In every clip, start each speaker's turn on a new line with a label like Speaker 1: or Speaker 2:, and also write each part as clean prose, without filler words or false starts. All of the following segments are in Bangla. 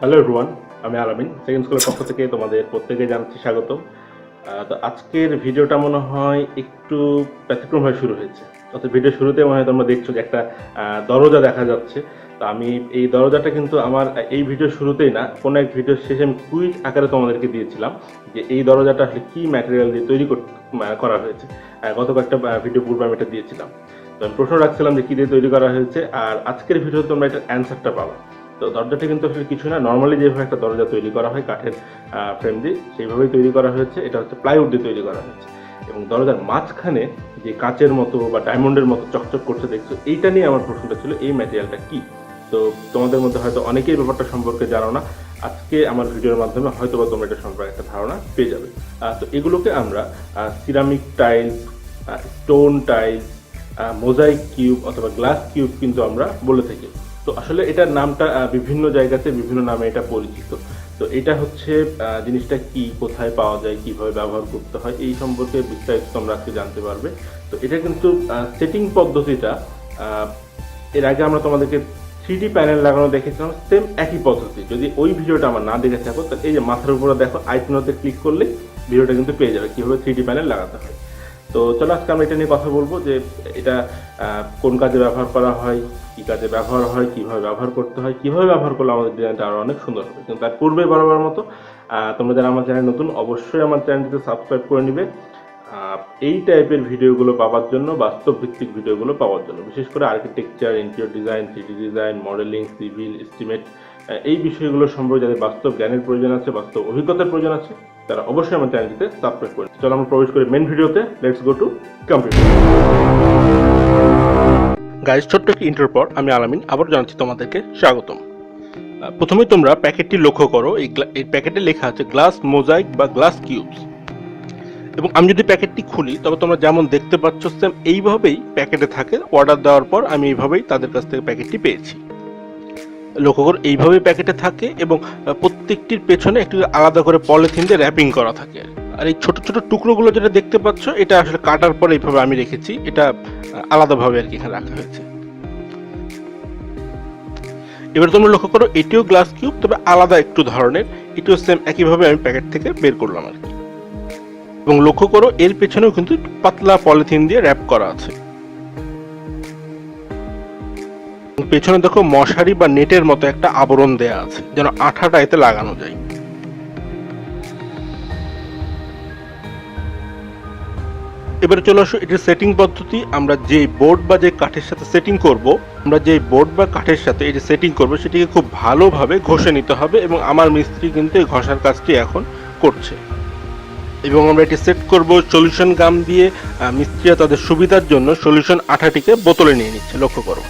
Speaker 1: হ্যালো এভরিওয়ান, আমি আলামিন সেকেন্ড স্কুলের পক্ষ থেকে তোমাদের প্রত্যেকে জানাচ্ছি স্বাগত। তো আজকের ভিডিওটা মনে হয় একটু ব্যতিক্রমভাবে শুরু হয়েছে। অর্থাৎ ভিডিও শুরুতে মনে হয় তোমরা দেখছো যে একটা দরজা দেখা যাচ্ছে। তো আমি এই দরজাটা কিন্তু আমার এই ভিডিও শুরুতেই না, কোনো এক ভিডিওর শেষে আমি কুইজ আকারে তোমাদেরকে দিয়েছিলাম যে এই দরজাটা আসলে কী ম্যাটেরিয়াল দিয়ে তৈরি করা হয়েছে। গত কয়েকটা ভিডিও পূর্বে আমি এটা দিয়েছিলাম। তো আমি প্রশ্ন রাখছিলাম যে কী দিয়ে তৈরি করা হয়েছে, আর আজকের ভিডিওতে তোমরা এটার অ্যান্সারটা পাবা। তো দরজাটা কিন্তু আসলে কিছু না, নর্মালি যেভাবে একটা দরজা তৈরি করা হয় কাঠের ফ্রেম দিয়ে, সেইভাবেই তৈরি করা হয়েছে। এটা হচ্ছে প্লাইউড দিয়ে তৈরি করা হয়েছে, এবং দরজার মাঝখানে যে কাচের মতো বা ডায়মন্ডের মতো চকচক করছে দেখছো, এইটা নিয়ে আমার প্রশ্নটা ছিল এই ম্যাটেরিয়ালটা কি। তো তোমাদের মধ্যে হয়তো অনেকেই ব্যাপারটা সম্পর্কে জানো না। আজকে আমার ভিডিওর মাধ্যমে হয়তো বা তোমরা এটা সম্পর্কে একটা ধারণা পেয়ে যাবে। তো এগুলোকে আমরা ceramic tiles, stone tiles, mosaic cube অথবা গ্লাস কিউব কিন্তু আমরা বলে থাকি। তো আসলে এটার নামটা বিভিন্ন জায়গাতে বিভিন্ন নামে এটা পরিচিত। তো এটা হচ্ছে জিনিসটা কি, কোথায় পাওয়া যায়, কিভাবে ব্যবহার করতে হয়, এই সম্পর্কে বিস্তারিত তোমরা আজকে জানতে পারবে। তো এটা কিন্তু সেটিং পদ্ধতিটা এর আগে আমরা তোমাদেরকে 3D প্যানেল লাগানো দেখেছিলাম, সেম একই পদ্ধতি। যদি ওই ভিডিওটা আমার না দেখে থাকো তাহলে এই যে মাথার উপরে দেখো আইকনতে ক্লিক করলে ভিডিওটা কিন্তু পেয়ে যাবে কীভাবে 3D প্যানেল লাগাতে হয়। তো চলো আজকে আমরা এটা নিয়ে কথা বলবো যে এটা কোন কাজে ব্যবহার করা হয়, কী কাজে ব্যবহার হয়, কীভাবে ব্যবহার করতে হয়, কীভাবে ব্যবহার করলে আমাদের ডিজাইনটা আরও অনেক সুন্দর হবে। কিন্তু তার পূর্বে বরাবর মতো তোমরা যারা আমার চ্যানেল নতুন অবশ্যই আমার চ্যানেলটিতে সাবস্ক্রাইব করে নিবে এই টাইপের ভিডিওগুলো পাওয়ার জন্য, বাস্তব ভিত্তিক ভিডিওগুলো পাওয়ার জন্য। বিশেষ করে architecture, interior design, 3D design, modelling, civil, estimate, এই বিষয়গুলো সম্পর্কে যাদের বাস্তব জ্ঞানের প্রয়োজন আছে, বাস্তব অভিজ্ঞতার প্রয়োজন আছে, তারা অবশ্যই আমার চ্যানেলটিতে সাবস্ক্রাইব করে। চলো আমরা প্রবেশ করি মেন ভিডিওতে। Let's go to computer. Guys, ছোট্ট একটি ইন্টার পর আমি আলামিন আবার জানাচ্ছি তোমাদেরকে স্বাগতম। প্রথমে তোমরা প্যাকেটটি লক্ষ্য করো। এই প্যাকেটে লেখা আছে গ্লাস মোজাইক বা গ্লাস কিউবস, এবং আমি যদি প্যাকেটটি খুলি তবে তোমরা যেমন দেখতে পাচ্ছ সেম এইভাবেই প্যাকেটে থাকে। অর্ডার দেওয়ার পর আমি এইভাবেই তাদের কাছ থেকে প্যাকেটটি পেয়েছি। লক্ষ্য করো এইভাবেই প্যাকেটে থাকে, এবং প্রত্যেকটির পেছনে একটু আলাদা করে পলিথিন দিয়ে র্যাপিং করা থাকে। আর এই ছোট ছোট টুকরোগুলো যেটা দেখতে পাচ্ছ, এটা আসলে কাটার পর এইভাবে আমি রেখেছি, এটা আলাদাভাবে আর কি এখানে রাখা হয়েছে। এবার তোমরা লক্ষ্য করো এটিও গ্লাস কিউব, তবে আলাদা একটু ধরনের। এটিও সেম একইভাবে আমি প্যাকেট থেকে বের করলাম আর কি। এবং লক্ষ্য করো এর পেছনেও কিন্তু পাতলা পলিথিন দিয়ে র্যাপ করা আছে। পেছনে দেখো মশারি বা নেটের মতো একটা আবরণ দেয়া আছে, যেন আঠাটা এতে লাগানো যায়। এবারে চলে আসো এটির সেটিং পদ্ধতি। আমরা যে বোর্ড বা যে কাঠের সাথে সেটিং করব, সেটিকে খুব ভালোভাবে ঘষে নিতে হবে, এবং আমার মিস্ত্রি কিন্তু এই ঘষার কাজটি এখন করছে। এবং আমরা এটি সেট করব সলিউশন গাম দিয়ে। মিস্ত্রিরা তাদের সুবিধার জন্য সলিউশন আঠাটিকে বোতলে নিয়ে নিচ্ছে, লক্ষ্য করো।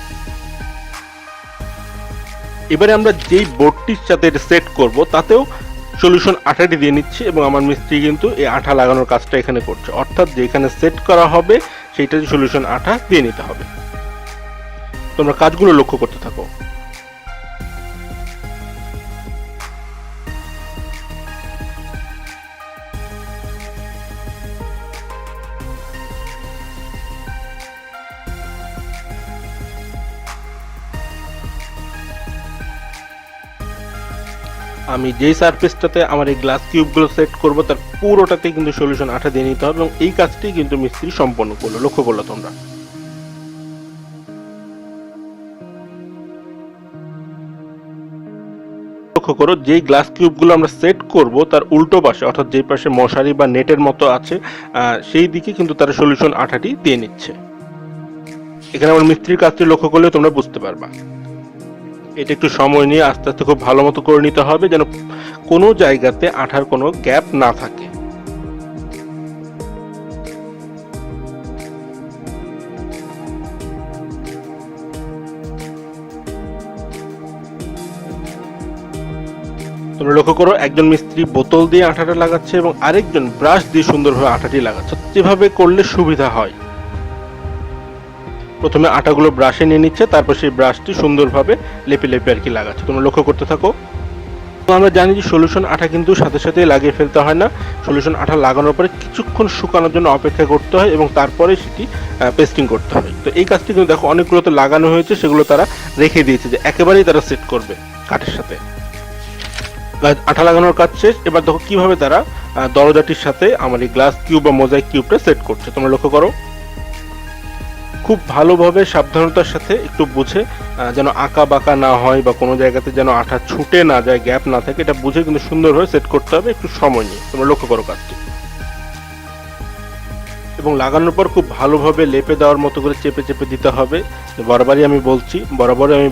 Speaker 1: এবারে আমরা যেই বোর্ডটির সাথে এটা সেট করব তাতেও সলিউশন আঠাটি দিয়ে নিচ্ছি, এবং আমার মিস্ত্রি কিন্তু এই আঠা লাগানোর কাজটা এখানে করছে। অর্থাৎ যেখানে সেট করা হবে সেইটা সলিউশন আঠা দিয়ে নিতে হবে। তোমরা কাজগুলো লক্ষ্য করতে থাকো। আমি যেই সারফেসটাতে আমার এই গ্লাস কিউবগুলো সেট করব তার পুরোটাতে কিন্তু সলিউশন আঠা দিয়ে নিতে হবে, এবং এই কাজটি কিন্তু মিস্ত্রি সম্পন্ন করলো, লক্ষ্য করলো তোমরা। লক্ষ্য করো যেই গ্লাস কিউবগুলো আমরা সেট করব তার উল্টো পাশে, অর্থাৎ যেই পাশে মশারি বা নেটের মতো আছে সেই দিকে কিন্তু তারা সলিউশন আঠাটি দিয়ে নিচ্ছে। এখানে আমার মিস্ত্রির কাজটি লক্ষ্য করলে তোমরা বুঝতে পারবা। এটা একটু সময় নিয়ে আস্তে আস্তে খুব ভালো মতো করে নিতে হবে, যেন কোনো জায়গাতে আঠার কোনো গ্যাপ না থাকে। তোমরা লক্ষ্য করো একজন মিস্ত্রি বোতল দিয়ে আঠাটা লাগাচ্ছে এবং আরেকজন ব্রাশ দিয়ে সুন্দরভাবে আঠাটি লাগাচ্ছে। যেভাবে করলে সুবিধা হয়, প্রথমে আটাগুলো ব্রাশে নিয়ে নিচ্ছে, তারপর সেই ব্রাশটি সুন্দরভাবে লেপে লেপে আর কি লাগাচ্ছে। তোমরা লক্ষ্য করতে থাকো। আমরা জানি যে সলিউশন আঠা কিন্তু সাথে সাথে লাগিয়ে ফেলতে হয় না। সলিউশন আঠা লাগানোর পরে কিছুক্ষণ শুকানোর জন্য অপেক্ষা করতে হয়, এবং তারপরে সেটি পেস্টিং করতে হয়। তো এই কাজটি কিন্তু দেখো অনেকগুলোতে লাগানো হয়েছে, সেগুলো তারা রেখে দিয়েছে যে একেবারেই তারা সেট করবে কাঠের সাথে। আঠা লাগানোর কাজ শেষ। এবার দেখো কিভাবে তারা দরজাটির সাথে আমার এই গ্লাস কিউব বা মোজাইক কিউবটা সেট করছে। তোমরা লক্ষ্য করো, খুব ভালোভাবে সাবধানতার সাথে একটু বুঝে, যেন আঁকা বাঁকা না হয় বা কোনো জায়গাতে যেন আঠা ছুটে না যায়, গ্যাপ না থাকে, এটা বুঝে কিন্তু সুন্দরভাবে সেট করতে হবে, একটু সময় নিয়ে। তোমরা লক্ষ্য করো কাজটি। এবং লাগানোর পর খুব ভালোভাবে লেপে দেওয়ার মতো করে চেপে চেপে দিতে হবে। বরাবরই আমি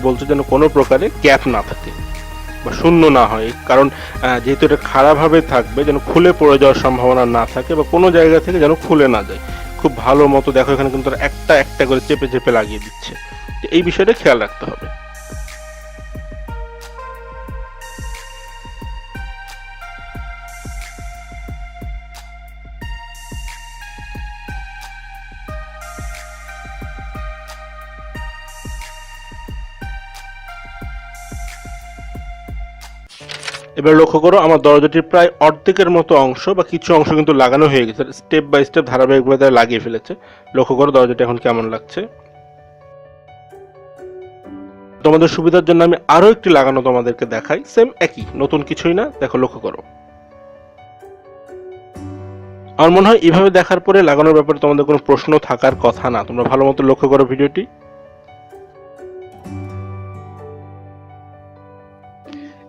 Speaker 1: বলছি যেন কোনো প্রকারে গ্যাপ না থাকে বা শূন্য না হয়, কারণ যেহেতু এটা খাড়াভাবে থাকবে, যেন খুলে পড়ে যাওয়ার সম্ভাবনা না থাকে বা কোনো জায়গা থেকে যেন খুলে না যায়। খুব ভালো মতো দেখো, এখানে কিন্তু একটা একটা করে চেপে চেপে লাগিয়ে দিচ্ছে। এই বিষয়টা খেয়াল রাখতে হবে। এবার লক্ষ্য করো, আমার দরজাটির প্রায় অর্ধেকের মতো অংশ বা কিছু অংশ কিন্তু লাগানো হয়ে গেছে, স্টেপ বাই স্টেপ ধারাবাহিকভাবে তারা লাগিয়ে ফেলেছে। লক্ষ্য করো দরজাটি এখন কেমন লাগছে। তোমাদের সুবিধার জন্য আমি আরো একটি লাগানো তোমাদেরকে দেখাই, সেম একই, নতুন কিছুই না। দেখো, লক্ষ্য করো। আমার মনে হয় এভাবে দেখার পরে লাগানোর ব্যাপারে তোমাদের কোনো প্রশ্ন থাকার কথা না। তোমরা ভালো মতো লক্ষ্য করো ভিডিওটি।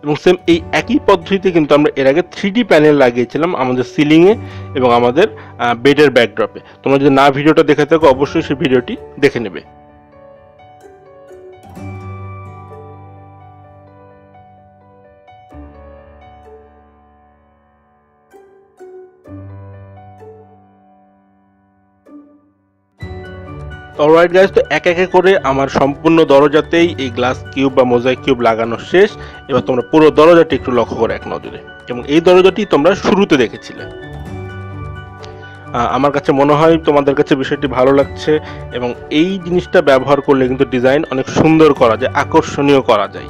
Speaker 1: এবং সেম এই একই পদ্ধতিতে কিন্তু আমরা এর আগে 3D প্যানেল লাগিয়েছিলাম আমাদের সিলিং এ এবং আমাদের বেডের ব্যাকড্রপে। তোমরা যদি না ভিডিওটা দেখে থাকো, অবশ্যই সেই ভিডিওটি দেখে নেবে। অলরাইট গাইস, তো এক একে করে আমার সম্পূর্ণ দরজাতেই এই গ্লাস কিউব বা মোজাইক কিউব লাগানো শেষ। এবার তোমরা পুরো দরজাটি একটু লক্ষ্য করো এক নজরে, এবং এই দরজাটি তোমরা শুরুতে দেখেছিলে। আমার কাছে মনে হয় তোমাদের কাছে বিষয়টি ভালো লাগছে, এবং এই জিনিসটা ব্যবহার করলে কিন্তু ডিজাইন অনেক সুন্দর করা যায়, আকর্ষণীয় করা যায়,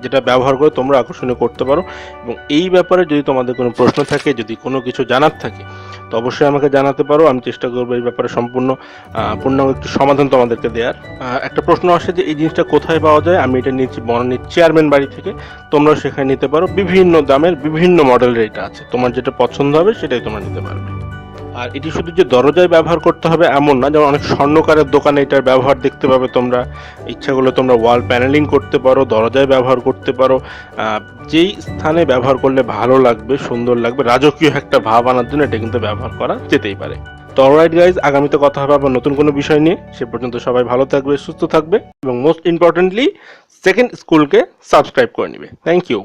Speaker 1: যেটা ব্যবহার করে তোমরা আকর্ষণীয় করতে পারো। এবং এই ব্যাপারে যদি তোমাদের কোনো প্রশ্ন থাকে, যদি কোনো কিছু জানার থাকে, তো অবশ্যই আমাকে জানাতে পারো। আমি চেষ্টা করবো এই ব্যাপারে পূর্ণাঙ্গ একটু সমাধান তোমাদেরকে দেওয়ার। একটা প্রশ্ন আসে যে এই জিনিসটা কোথায় পাওয়া যায়। আমি এটা নিচ্ছি বনানীর চেয়ারম্যান বাড়ি থেকে। তোমরাও সেখানে নিতে পারো, বিভিন্ন দামের বিভিন্ন মডেলের এটা আছে। তোমার যেটা পছন্দ হবে সেটাই তোমরা নিতে পারবে। আর এটি শুধু যে দরজায় ব্যবহার করতে হবে এমন না, যেমন অনেক স্বর্ণকারের দোকানে এটার ব্যবহার দেখতে পাবে তোমরা। ইচ্ছা করলে তোমরা ওয়াল প্যানেলিং করতে পারো, দরজায় ব্যবহার করতে পারো। যেই স্থানে ব্যবহার করলে ভালো লাগবে, সুন্দর লাগবে, রাজকীয় একটা ভাব আনার জন্য এটা কিন্তু ব্যবহার করা যেতেই পারে। তো অলরাইট গাইজ, আগামীতে কথা হবে আবার নতুন কোনো বিষয় নিয়ে। সে পর্যন্ত সবাই ভালো থাকবে, সুস্থ থাকবে, এবং মোস্ট ইম্পর্টেন্টলি সেকেন্ড স্কুলকে সাবস্ক্রাইব করে নিবে। Thank you.